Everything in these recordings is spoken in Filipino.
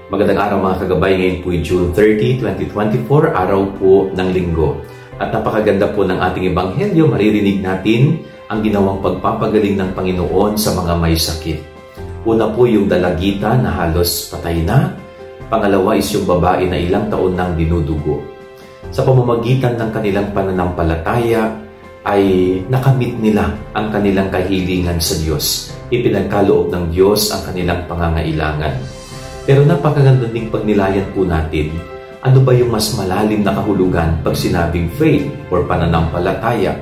Magandang araw mga kagabay, ngayon po ay June 30, 2024, araw po ng linggo. At napakaganda po ng ating ebanghelyo, maririnig natin ang ginawang pagpapagaling ng Panginoon sa mga may sakit. Una po yung dalagita na halos patay na, pangalawa is yung babae na ilang taon nang dinudugo. Sa pamamagitan ng kanilang pananampalataya ay nakamit nila ang kanilang kahilingan sa Diyos. Ipinagkaloob ng Diyos ang kanilang pangangailangan. Pero napakaganda ding pagnilayan po natin, ano ba yung mas malalim na kahulugan pag sinabing faith or pananampalataya?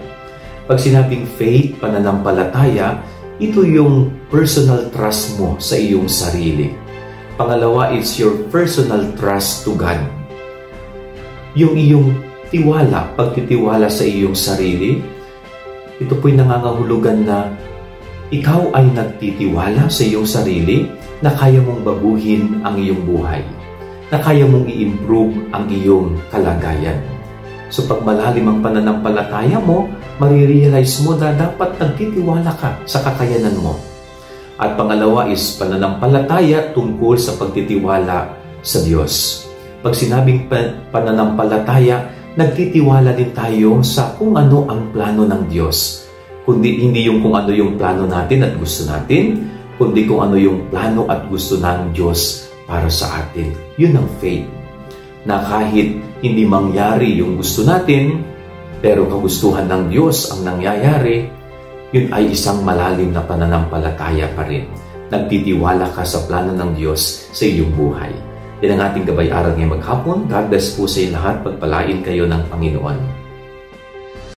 Pag sinabing faith, pananampalataya, ito yung personal trust mo sa iyong sarili. Pangalawa is your personal trust to God. Yung iyong tiwala, pagtitiwala sa iyong sarili, ito po'y nangangahulugan na ikaw ay nagtitiwala sa iyong sarili na kaya mong baguhin ang iyong buhay, na kaya mong i-improve ang iyong kalagayan. So pag malalim ang pananampalataya mo, marirealize mo na dapat nagtitiwala ka sa kakayanan mo. At pangalawa is pananampalataya tungkol sa pagtitiwala sa Diyos. Pag sinabing pananampalataya, nagtitiwala din tayo sa kung ano ang plano ng Diyos. Hindi yung kung ano yung plano natin at gusto natin, kundi kung ano yung plano at gusto ng Diyos para sa atin. Yun ang faith. Na kahit hindi mangyari yung gusto natin, pero kagustuhan ng Diyos ang nangyayari, yun ay isang malalim na pananampalataya pa rin. Nagtitiwala ka sa plano ng Diyos sa iyong buhay. Yan ang ating gabay-aral ngayong maghapon. God bless po sa lahat. Pagpalain kayo ng Panginoon.